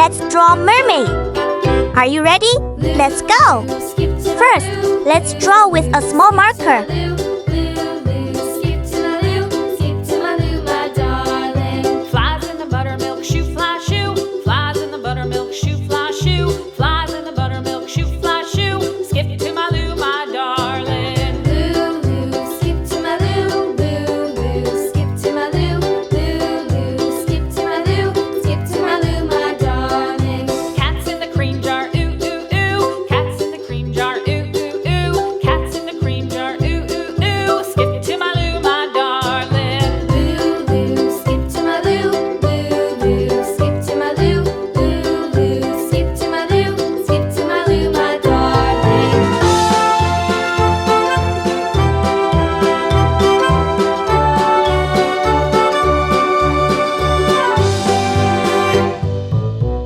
Let's draw Mermaid. Are you ready? Let's go! First, let's draw with a small marker. Flies in the buttermilk shoe, fly shoe. Flies in the buttermilk shoe, fly shoe. Flies in the buttermilk shoe, fly shoe. Skip to my Lou, my darling. Lou, skip to my Lou. Lou, skip to my Lou. Lou, skip to my Lou. Skip to my Lou, my darling. Cats in the cream jar, ooh, ooh, ooh. Cats in the cream jar, ooh, ooh, ooh. Cats in the cream jar, ooh, ooh, ooh. Skip to my Lou, my darling. Lou, skip to my Lou. Lou, skip to my Lou. Lou, skip to my Lou. Skip to my Lou, my darling.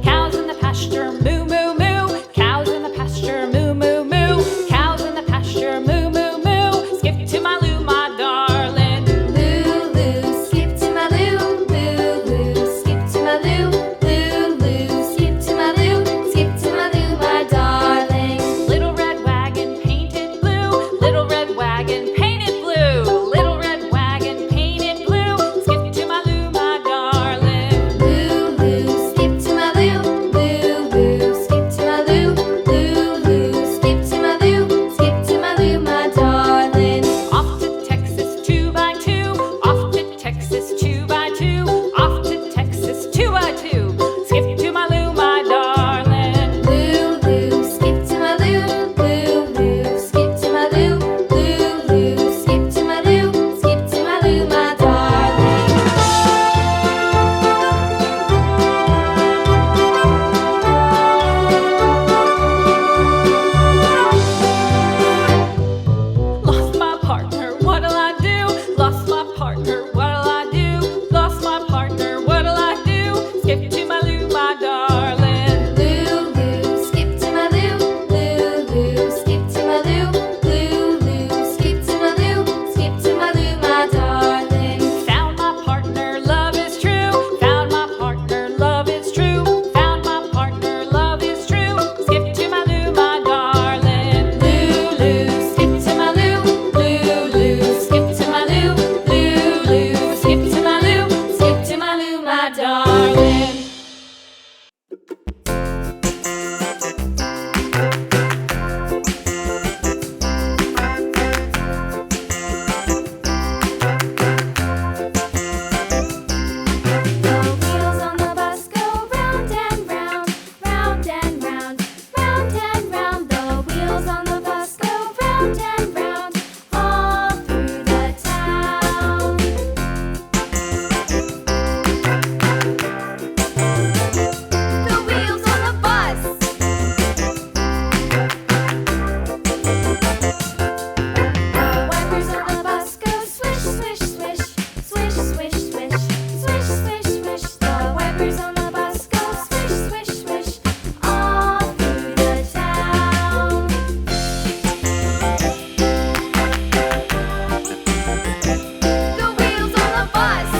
Cows in the pasture, moo, moo, moo. Cows in the pasture, moo, moo, moo. Cows in the pasture, moo, moo, moo. Skip to my Lou, my darling. Lou, skip to my Lou. Lou, skip to my Lou. Lou, skip to my Lou. Skip to my Lou, my darling. Little red wagon painted blue. Little red wagon painted blue. Little red wagon painted blue. Skip to my Lou, my darling. Lou, skip to my Lou. Lou, skip to my Lou. Lou, skip to my Lou. Skip to my Lou, my darling. Off to Texas 2x2. Off to Texas 2x2. Off to Texas 2x2. Skip to my Lou, my darling. Lou, skip to my Lou. Lou, skip to my Lou. Lou, skip to my Lou. Skip to my Lou, my darling. Lost my partner, what'll I do? Lost my partner, what'll I do? Lost my partner, what'll I do? Skip to my Lou, my darling. Lou, skip to my Lou. Lou, skip to my Lou. Lou, skip to my Lou. Skip to my Lou, my darling. Found my partner, love is true. Found my partner, love is true. Found my partner, love is true. Skip to my Lou, my darling. Lou, skip to my Lou. Lou, skip to my Lou. Lou, skip to my Lou. Skip to my Lou, my darling. The wheels on the bus go round and round, round and round, round and round. The wheels on the bus go round and round, all through the town. The wheels on the bus. The wipers on the bus go swish, swish, swish, swish, swish, swish, swish, swish, swish. The wipers on the bus go swish, swish, swish, all through the town. The wheels on the bus.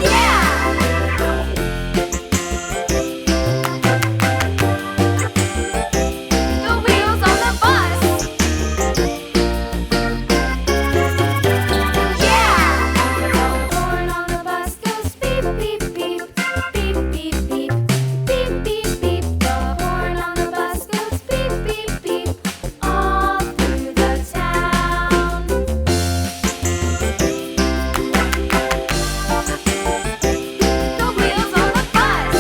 Yeah! The wheels on the bus. Yeah! The horn on the bus goes beep, beep, beep, beep, beep, beep, beep, beep, beep. The horn on the bus goes beep, beep, beep, all through the town. The wheels on the bus.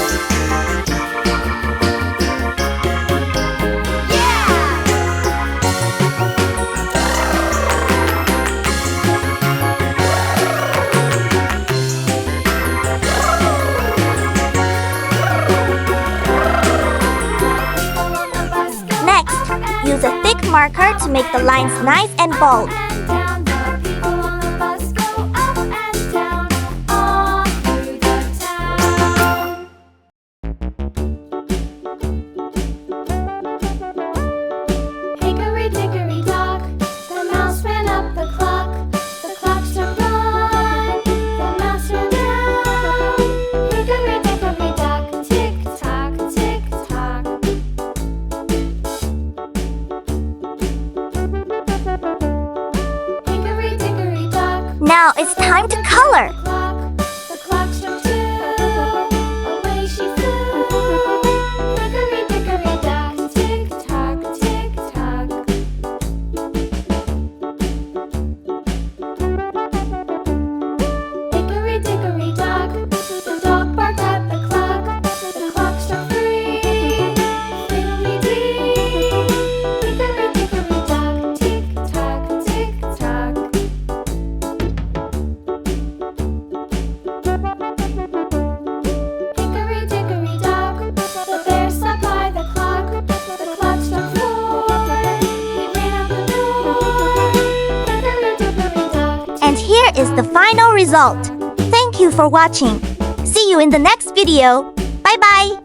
Next, use a thick marker to make the lines nice and bold. And down, the people on the bus go up and down, all through the town. Hickory dickory dock, the mouse ran up the clock. The clock struck one, the mouse ran down. it's time to color. The clock struck 2. Away she flew. Hickory dickory dock, tick tock, tick tock. Hickory dickory dock, the dog barked at the clock. The clock struck 3. Fiddly-dee. Hickory dickory dock, tick tock, tick tock. Hickory dickory dock, the bear sat by the clock. The clock struck 4. He ran out the door. Hickory dickory dock. And here is the final result. Thank you for watching. See you in the next video. Bye bye.